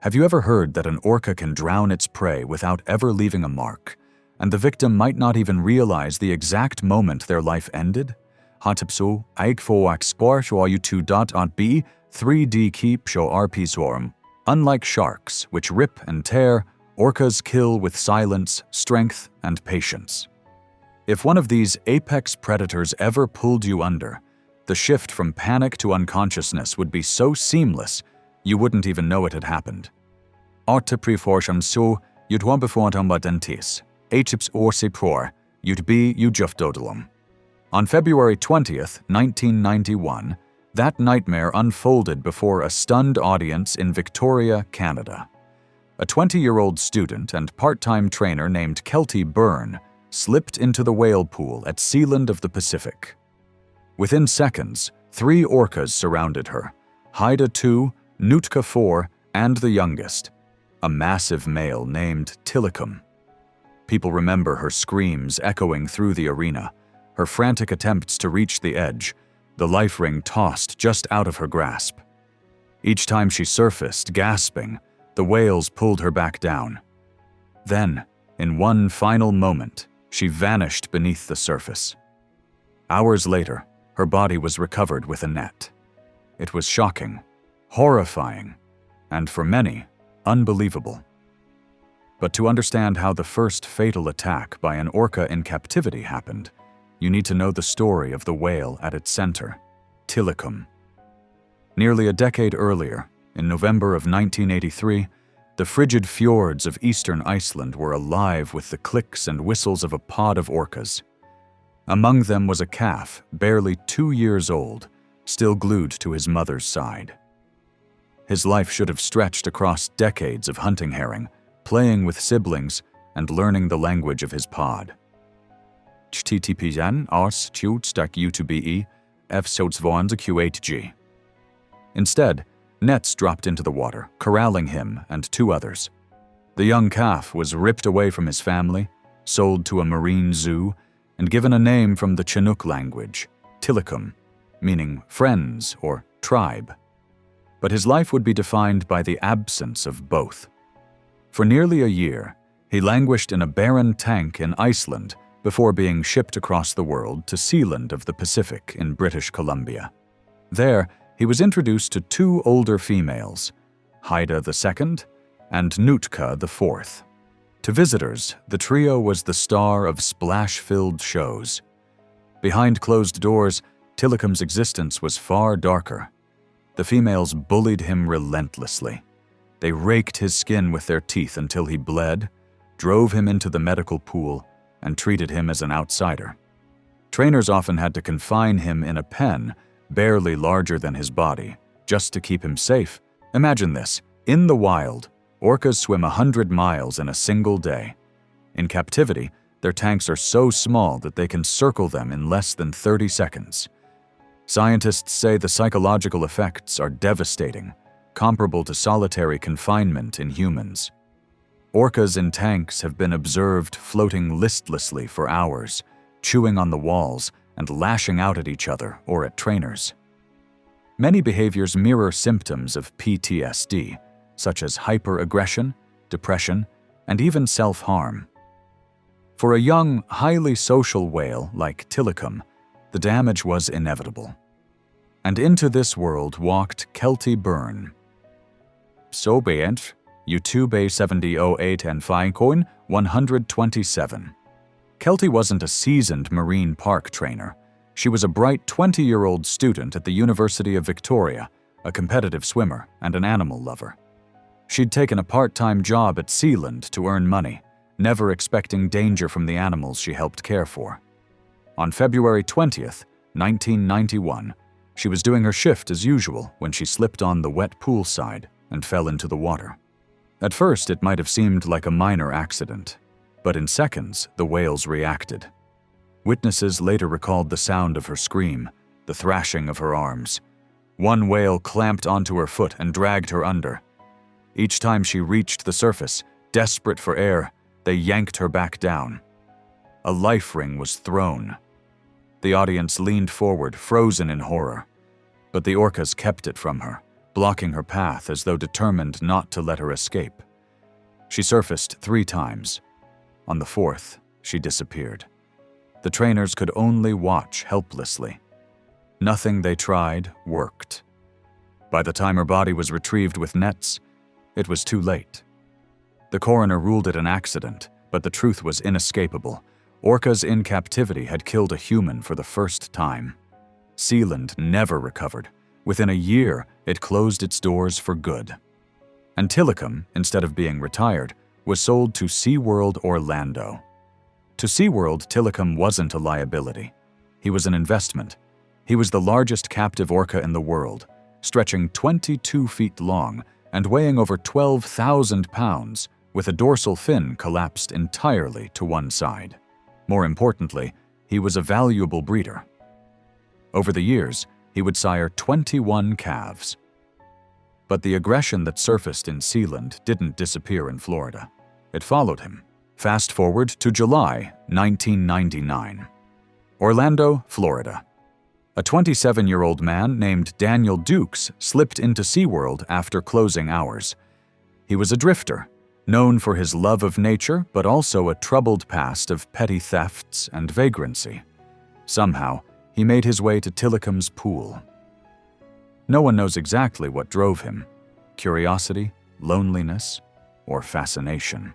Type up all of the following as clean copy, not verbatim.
Have you ever heard that an orca can drown its prey without ever leaving a mark, and the victim might not even realize the exact moment their life ended? Hatipsu, Aikfoaxportuayutu.b 3D keep show RP. Unlike sharks, which rip and tear, orcas kill with silence, strength, and patience. If one of these apex predators ever pulled you under, the shift from panic to unconsciousness would be so seamless you wouldn't even know it had happened. Artepriforsham yudwambefortambadentis, achips orsipor, yudb ujufdodalum. On February 20th, 1991, that nightmare unfolded before a stunned audience in Victoria, Canada. A 20-year-old student and part-time trainer named Keltie Byrne slipped into the whale pool at Sealand of the Pacific. Within seconds, 3 orcas surrounded her, Haida 2, Nootka 4, and the youngest, a massive male named Tilikum. People remember her screams echoing through the arena, her frantic attempts to reach the edge, the life ring tossed just out of her grasp. Each time she surfaced, gasping, the whales pulled her back down. Then, in one final moment, she vanished beneath the surface. Hours later, her body was recovered with a net. It was shocking, horrifying, and for many, unbelievable. But to understand how the first fatal attack by an orca in captivity happened, you need to know the story of the whale at its center, tilikum. Nearly a decade earlier, in November of 1983, the frigid fjords of eastern Iceland were alive with the clicks and whistles of a pod of orcas. Among them was a calf, barely 2 years old, still glued to his mother's side. His life should have stretched across decades of hunting herring, playing with siblings, and learning the language of his pod. httpn ars utube f Instead, nets dropped into the water, corralling him and 2 others. The young calf was ripped away from his family, sold to a marine zoo, and given a name from the Chinook language, tilikum, meaning friends or tribe. But his life would be defined by the absence of both. For nearly a year, he languished in a barren tank in Iceland before being shipped across the world to Sealand of the Pacific in British Columbia. There, he was introduced to 2 older females, Haida II and Nootka IV. To visitors, the trio was the star of splash-filled shows. Behind closed doors, Tilikum's existence was far darker. The females bullied him relentlessly. They raked his skin with their teeth until he bled, drove him into the medical pool, and treated him as an outsider. Trainers often had to confine him in a pen barely larger than his body, just to keep him safe. Imagine this: in the wild, orcas swim 100 miles in a single day. In captivity, their tanks are so small that they can circle them in less than 30 seconds. Scientists say the psychological effects are devastating, comparable to solitary confinement in humans. Orcas in tanks have been observed floating listlessly for hours, chewing on the walls and lashing out at each other or at trainers. Many behaviors mirror symptoms of PTSD, such as hyperaggression, depression, and even self-harm. For a young, highly social whale like Tilikum, the damage was inevitable. And into this world walked Keltie Byrne. So be it, YouTube 7008 and Finecoin 127. Keltie wasn't a seasoned marine park trainer. She was a bright 20-year-old student at the University of Victoria, a competitive swimmer and an animal lover. She'd taken a part-time job at Sealand to earn money, never expecting danger from the animals she helped care for. On February 20th, 1991, she was doing her shift as usual when she slipped on the wet poolside and fell into the water. At first, it might have seemed like a minor accident, but in seconds, the whales reacted. Witnesses later recalled the sound of her scream, the thrashing of her arms. One whale clamped onto her foot and dragged her under. Each time she reached the surface, desperate for air, they yanked her back down. A life ring was thrown. The audience leaned forward, frozen in horror. But the orcas kept it from her, blocking her path as though determined not to let her escape. She surfaced 3 times. On the 4th, she disappeared. The trainers could only watch helplessly. Nothing they tried worked. By the time her body was retrieved with nets, it was too late. The coroner ruled it an accident, but the truth was inescapable. Orcas in captivity had killed a human for the first time. Sealand never recovered. Within a year, it closed its doors for good. And tilikum, instead of being retired, was sold to Seaworld Orlando. To Seaworld, tilikum wasn't a liability. He was an investment. He was the largest captive orca in the world, stretching 22 feet long and weighing over 12,000 pounds, with a dorsal fin collapsed entirely to one side. More importantly, he was a valuable breeder. Over the years, he would sire 21 calves. But the aggression that surfaced in Sealand didn't disappear in Florida. It followed him. Fast forward to July 1999. Orlando, Florida. A 27-year-old man named Daniel Dukes slipped into Seaworld after closing hours. He was a drifter, known for his love of nature, but also a troubled past of petty thefts and vagrancy. Somehow, he made his way to Tilikum's pool. No one knows exactly what drove him: curiosity, loneliness, or fascination.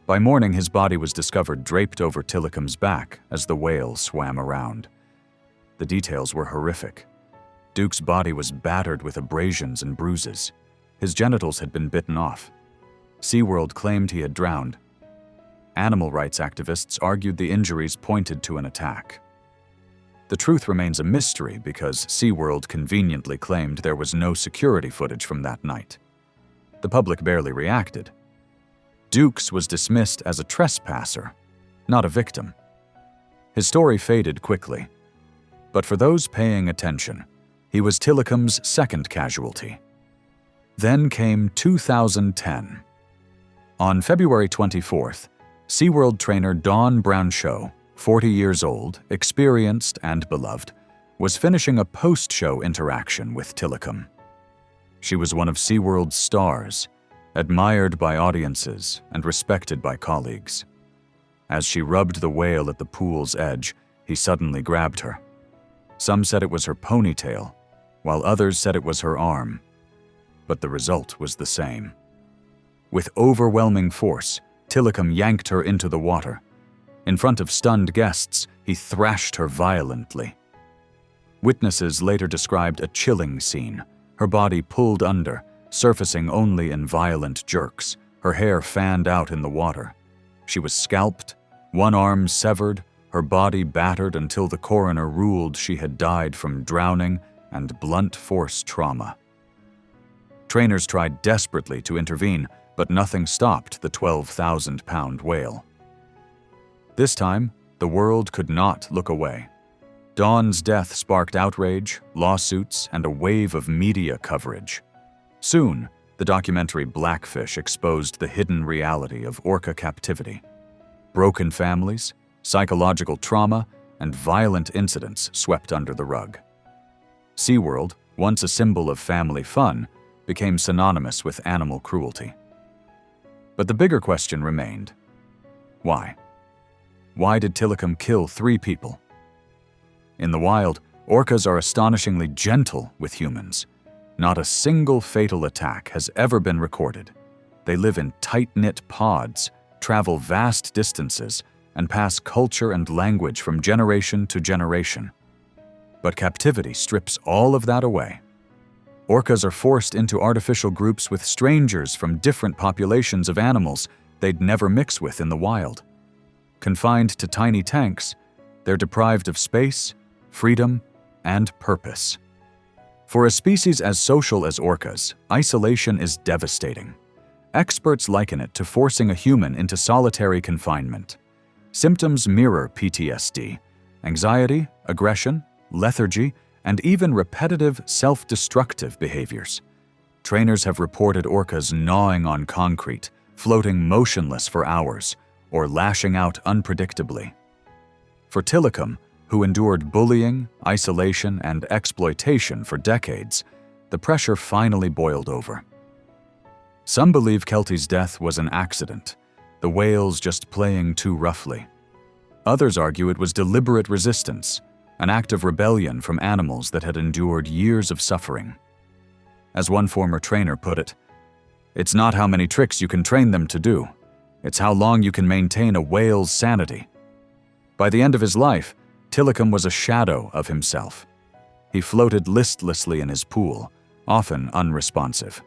By morning, his body was discovered draped over Tilikum's back as the whale swam around. The details were horrific. Duke's body was battered with abrasions and bruises. His genitals had been bitten off. Seaworld claimed he had drowned. Animal rights activists argued the injuries pointed to an attack. The truth remains a mystery because Seaworld conveniently claimed there was no security footage from that night. The public barely reacted. Dukes was dismissed as a trespasser, not a victim. His story faded quickly. But for those paying attention, he was Tilikum's second casualty. Then came 2010. On February 24th, Seaworld trainer Dawn Brancheau, 40 years old, experienced and beloved, was finishing a post-show interaction with tilikum. She was one of Seaworld's stars, admired by audiences and respected by colleagues. As she rubbed the whale at the pool's edge, he suddenly grabbed her. Some said it was her ponytail, while others said it was her arm. But the result was the same. With overwhelming force, tilikum yanked her into the water. In front of stunned guests, he thrashed her violently. Witnesses later described a chilling scene, her body pulled under, surfacing only in violent jerks, her hair fanned out in the water. She was scalped, one arm severed, her body battered until the coroner ruled she had died from drowning and blunt force trauma. Trainers tried desperately to intervene, but nothing stopped the 12,000-pound whale. This time, the world could not look away. Dawn's death sparked outrage, lawsuits, and a wave of media coverage. Soon, the documentary Blackfish exposed the hidden reality of orca captivity. Broken families, psychological trauma, and violent incidents swept under the rug. Seaworld, once a symbol of family fun, became synonymous with animal cruelty. But the bigger question remained: why? Why did tilikum kill 3 people? In the wild, orcas are astonishingly gentle with humans. Not a single fatal attack has ever been recorded. They live in tight-knit pods, travel vast distances, and pass culture and language from generation to generation. But captivity strips all of that away. Orcas are forced into artificial groups with strangers from different populations of animals they'd never mix with in the wild. Confined to tiny tanks, they're deprived of space, freedom, and purpose. For a species as social as orcas, isolation is devastating. Experts liken it to forcing a human into solitary confinement. Symptoms mirror PTSD, anxiety, aggression, lethargy, and even repetitive self-destructive behaviors. Trainers have reported orcas gnawing on concrete, floating motionless for hours, or lashing out unpredictably. For tilikum, who endured bullying, isolation, and exploitation for decades, the pressure finally boiled over. Some believe Keltie's death was an accident, the whales just playing too roughly. Others argue it was deliberate resistance, an act of rebellion from animals that had endured years of suffering. As one former trainer put it, "It's not how many tricks you can train them to do, it's how long you can maintain a whale's sanity." By the end of his life, Tilikum was a shadow of himself. He floated listlessly in his pool, often unresponsive.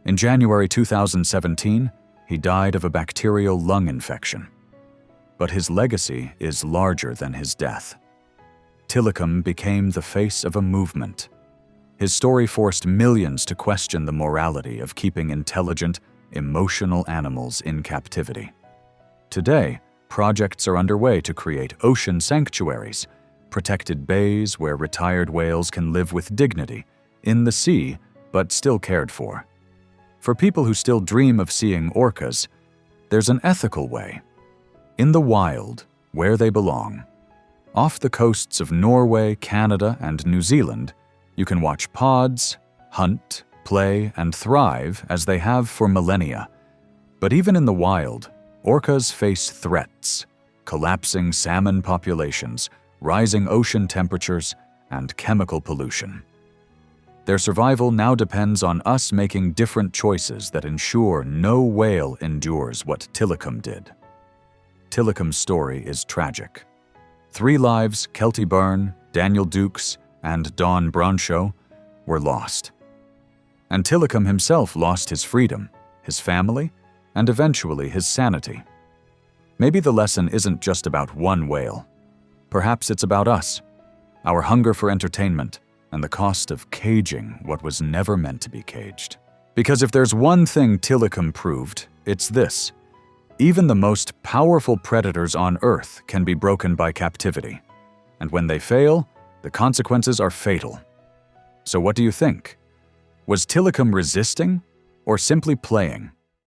In January 2017, he died of a bacterial lung infection. But his legacy is larger than his death. Tilikum became the face of a movement. His story forced millions to question the morality of keeping intelligent, emotional animals in captivity. Today, projects are underway to create ocean sanctuaries, protected bays where retired whales can live with dignity, in the sea, but still cared for. For people who still dream of seeing orcas, there's an ethical way. In the wild, where they belong. Off the coasts of Norway, Canada, and New Zealand, you can watch pods, hunt, play, and thrive as they have for millennia. But even in the wild, orcas face threats: collapsing salmon populations, rising ocean temperatures, and chemical pollution. Their survival now depends on us making different choices that ensure no whale endures what Tilikum did. Tilikum's story is tragic. 3 lives, Keltie Byrne, Daniel Dukes, and Dawn Brancheau, were lost. And Tilikum himself lost his freedom, his family, and eventually his sanity. Maybe the lesson isn't just about one whale. Perhaps it's about us, our hunger for entertainment, and the cost of caging what was never meant to be caged. Because if there's one thing Tilikum proved, it's this: even the most powerful predators on Earth can be broken by captivity. And when they fail, the consequences are fatal. So what do you think? Was Tilikum resisting or simply playing?